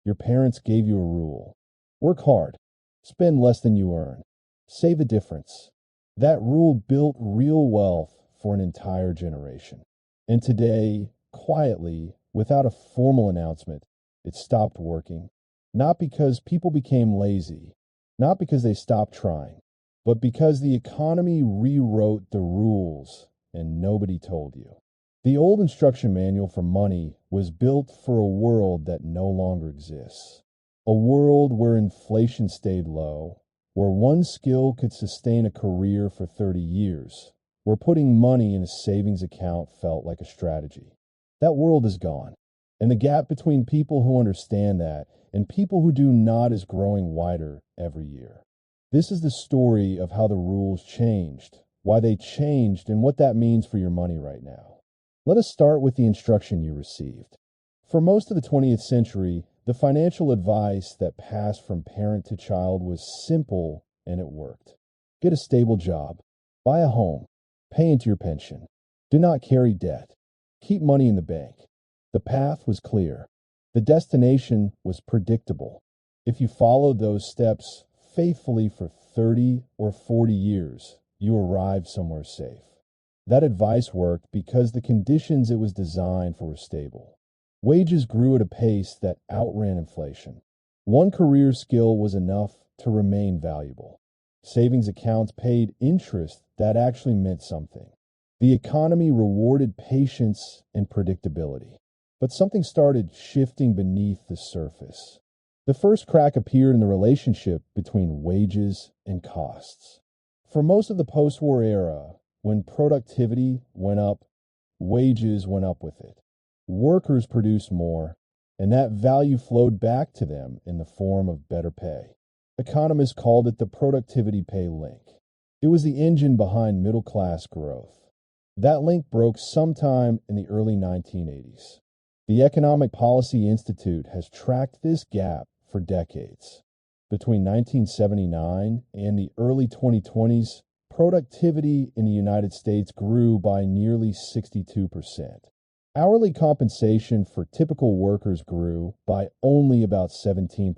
Your parents gave you a rule. Work hard, spend less than you earn, save the difference. That rule built real wealth for an entire generation. And today, quietly, without a formal announcement, it stopped working. Not because people became lazy, not because they stopped trying, but because the economy rewrote the rules and nobody told you. The old instruction manual for money was built for a world that no longer exists. A world where inflation stayed low, where one skill could sustain a career for 30 years, where putting money in a savings account felt like a strategy. That world is gone, and the gap between people who understand that and people who do not is growing wider every year. This is the story of how the rules changed, why they changed, and what that means for your money right now. Let us start with the instruction you received. For most of the 20th century, the financial advice that passed from parent to child was simple and it worked. Get a stable job, buy a home, pay into your pension, do not carry debt, keep money in the bank. The path was clear. The destination was predictable. If you followed those steps faithfully for 30 or 40 years, you arrived somewhere safe. That advice worked because the conditions it was designed for were stable. Wages grew at a pace that outran inflation. One career skill was enough to remain valuable. Savings accounts paid interest that actually meant something. The economy rewarded patience and predictability. But something started shifting beneath the surface. The first crack appeared in the relationship between wages and costs. For most of the post-war era, when productivity went up, wages went up with it. Workers produced more, and that value flowed back to them in the form of better pay. Economists called it the productivity pay link. It was the engine behind middle-class growth. That link broke sometime in the early 1980s. The Economic Policy Institute has tracked this gap for decades. Between 1979 and the early 2020s, productivity in the United States grew by nearly 62%. Hourly compensation for typical workers grew by only about 17%.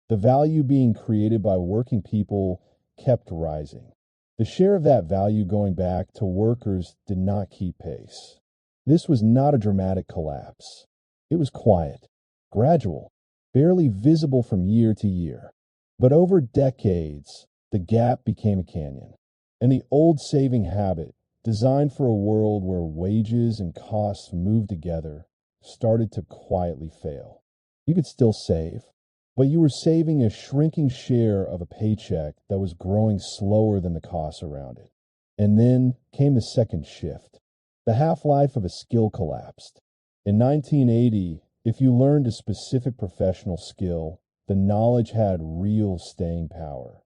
The value being created by working people kept rising. The share of that value going back to workers did not keep pace. This was not a dramatic collapse. It was quiet, gradual, barely visible from year to year. But over decades, the gap became a canyon. And the old saving habit, designed for a world where wages and costs moved together, started to quietly fail. You could still save, but you were saving a shrinking share of a paycheck that was growing slower than the costs around it. And then came the second shift. The half-life of a skill collapsed. In 1980, if you learned a specific professional skill, the knowledge had real staying power.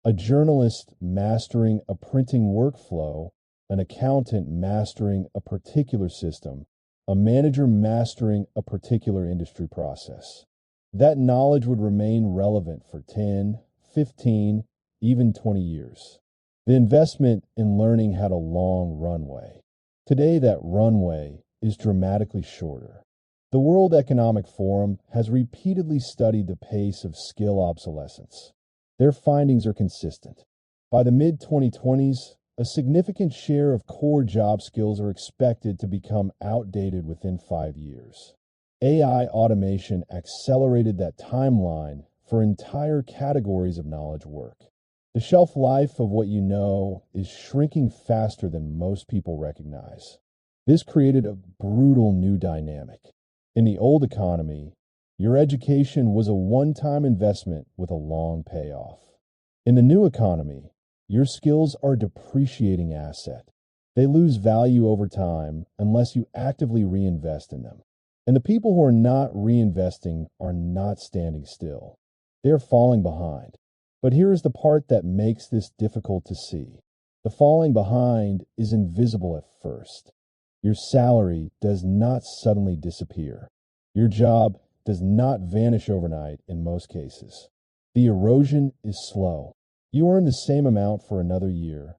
A journalist mastering a printing workflow, an accountant mastering a particular system, a manager mastering a particular industry process. That knowledge would remain relevant for 10, 15, even 20 years. The investment in learning had a long runway. Today, that runway is dramatically shorter. The World Economic Forum has repeatedly studied the pace of skill obsolescence. Their findings are consistent. By the mid-2020s, a significant share of core job skills are expected to become outdated within 5 years. AI automation accelerated that timeline for entire categories of knowledge work. The shelf life of what you know is shrinking faster than most people recognize. This created a brutal new dynamic. In the old economy, your education was a one-time investment with a long payoff. In the new economy, your skills are a depreciating asset. They lose value over time unless you actively reinvest in them. And the people who are not reinvesting are not standing still. They are falling behind. But here is the part that makes this difficult to see. The falling behind is invisible at first. Your salary does not suddenly disappear. Your job does not vanish overnight in most cases. The erosion is slow. You earn the same amount for another year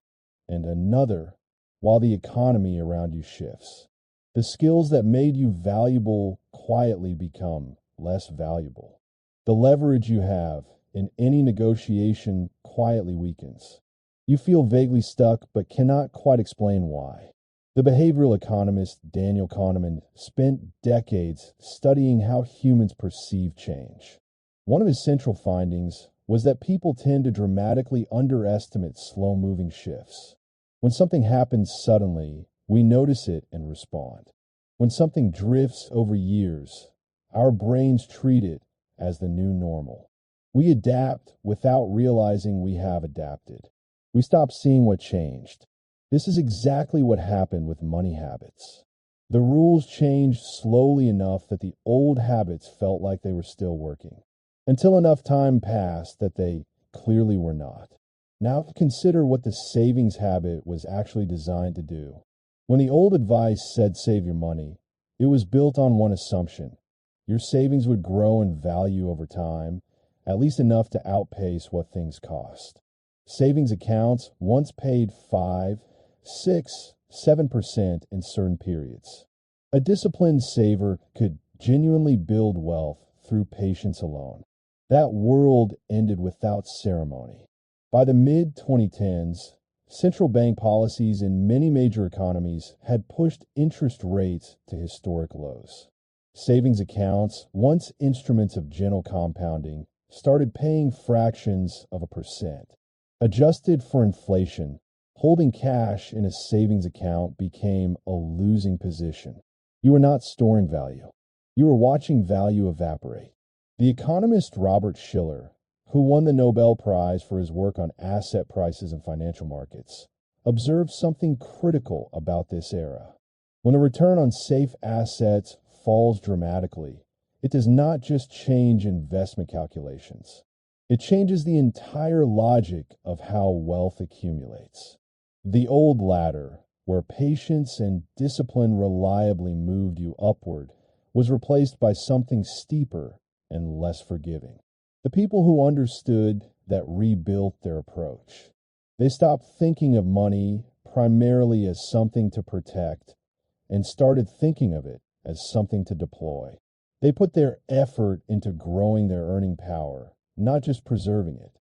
and another while the economy around you shifts. The skills that made you valuable quietly become less valuable. The leverage you have in any negotiation quietly weakens. You feel vaguely stuck but cannot quite explain why. The behavioral economist Daniel Kahneman spent decades studying how humans perceive change. One of his central findings was that people tend to dramatically underestimate slow-moving shifts. When something happens suddenly, we notice it and respond. When something drifts over years, our brains treat it as the new normal. We adapt without realizing we have adapted. We stop seeing what changed. This is exactly what happened with money habits. The rules changed slowly enough that the old habits felt like they were still working, until enough time passed that they clearly were not. Now consider what the savings habit was actually designed to do. When the old advice said save your money, it was built on one assumption. Your savings would grow in value over time, at least enough to outpace what things cost. Savings accounts once paid 5, 6, 7% in certain periods. A disciplined saver could genuinely build wealth through patience alone. That world ended without ceremony. By the mid-2010s, central bank policies in many major economies had pushed interest rates to historic lows. Savings accounts, once instruments of gentle compounding, started paying fractions of a percent. Adjusted for inflation, holding cash in a savings account became a losing position. You were not storing value. You were watching value evaporate. The economist Robert Shiller, who won the Nobel Prize for his work on asset prices and financial markets, observed something critical about this era. When the return on safe assets falls dramatically, it does not just change investment calculations. It changes the entire logic of how wealth accumulates. The old ladder, where patience and discipline reliably moved you upward, was replaced by something steeper and less forgiving. The people who understood that rebuilt their approach. They stopped thinking of money primarily as something to protect and started thinking of it as something to deploy. They put their effort into growing their earning power, not just preserving it.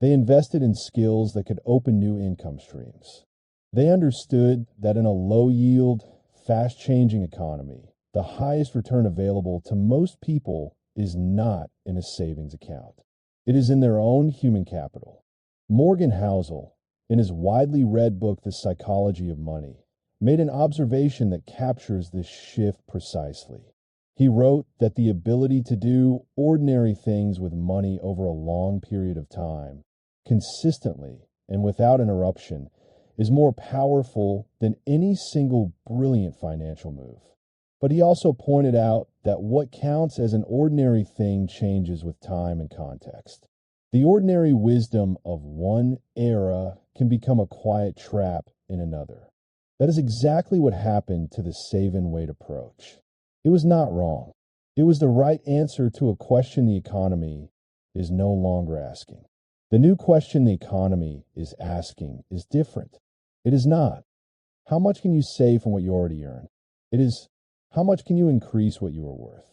They invested in skills that could open new income streams. They understood that in a low-yield, fast-changing economy, the highest return available to most people is not in a savings account. It is in their own human capital. Morgan Housel, in his widely read book, The Psychology of Money, made an observation that captures this shift precisely. He wrote that the ability to do ordinary things with money over a long period of time, consistently and without interruption, is more powerful than any single brilliant financial move. But he also pointed out that what counts as an ordinary thing changes with time and context. The ordinary wisdom of one era can become a quiet trap in another. That is exactly what happened to the save and wait approach. It was not wrong. It was the right answer to a question the economy is no longer asking. The new question the economy is asking is different. It is not, how much can you save from what you already earn? It is, how much can you increase what you are worth?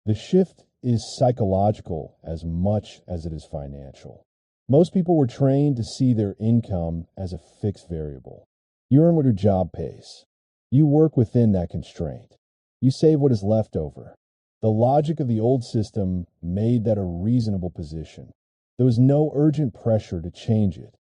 The shift is psychological as much as it is financial. Most people were trained to see their income as a fixed variable. You earn what your job pays. You work within that constraint. You save what is left over. The logic of the old system made that a reasonable position. There was no urgent pressure to change it.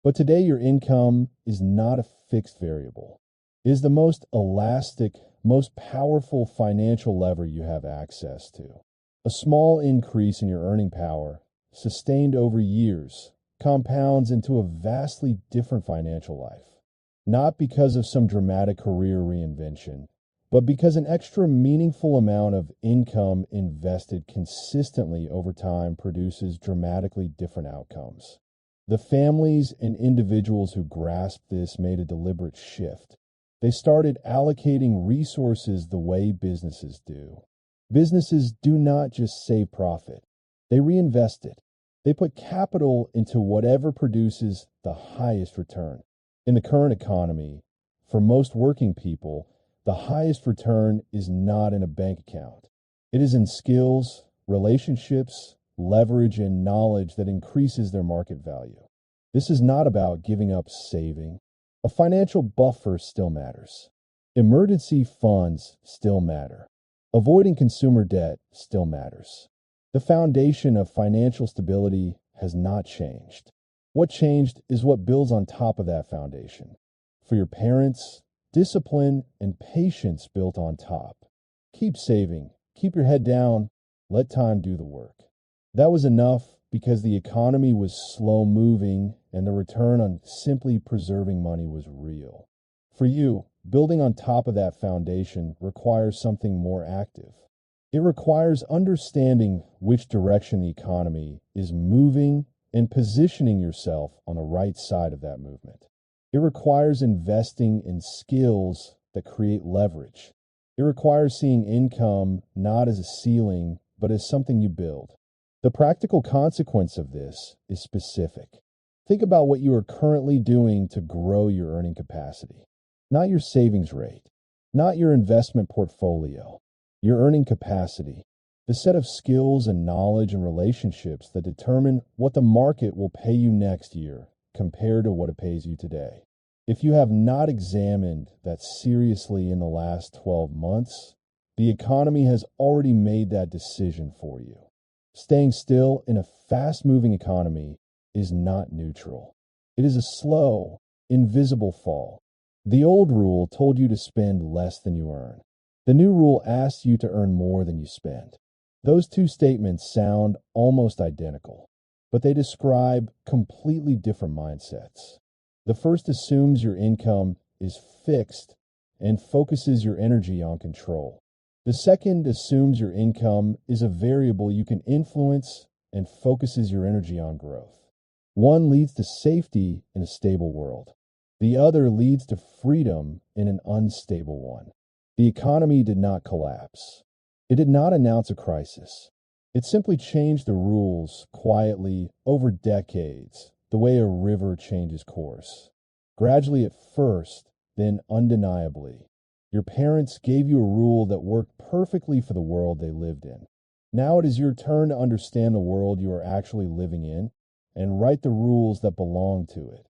But today your income is not a fixed variable. It is the most elastic, most powerful financial lever you have access to. A small increase in your earning power, sustained over years, compounds into a vastly different financial life. Not because of some dramatic career reinvention, but because an extra meaningful amount of income invested consistently over time produces dramatically different outcomes. The families and individuals who grasped this made a deliberate shift. They started allocating resources the way businesses do. Businesses do not just save profit. They reinvest it. They put capital into whatever produces the highest return. In the current economy, for most working people, the highest return is not in a bank account. It is in skills, relationships, leverage, and knowledge that increases their market value. This is not about giving up saving. A financial buffer still matters. Emergency funds still matter. Avoiding consumer debt still matters. The foundation of financial stability has not changed. What changed is what builds on top of that foundation. For your parents, discipline and patience built on top. Keep saving, keep your head down, let time do the work. That was enough because the economy was slow moving and the return on simply preserving money was real. For you, building on top of that foundation requires something more active. It requires understanding which direction the economy is moving and positioning yourself on the right side of that movement. It requires investing in skills that create leverage. It requires seeing income not as a ceiling, but as something you build. The practical consequence of this is specific. Think about what you are currently doing to grow your earning capacity. Not your savings rate, not your investment portfolio, your earning capacity, the set of skills and knowledge and relationships that determine what the market will pay you next year compared to what it pays you today. If you have not examined that seriously in the last 12 months, the economy has already made that decision for you. Staying still in a fast-moving economy is not neutral. It is a slow, invisible fall. The old rule told you to spend less than you earn. The new rule asks you to earn more than you spend. Those two statements sound almost identical, but they describe completely different mindsets. The first assumes your income is fixed and focuses your energy on control. The second assumes your income is a variable you can influence and focuses your energy on growth. One leads to safety in a stable world. The other leads to freedom in an unstable one. The economy did not collapse. It did not announce a crisis. It simply changed the rules quietly over decades, the way a river changes course. Gradually at first, then undeniably. Your parents gave you a rule that worked perfectly for the world they lived in. Now it is your turn to understand the world you are actually living in and write the rules that belong to it.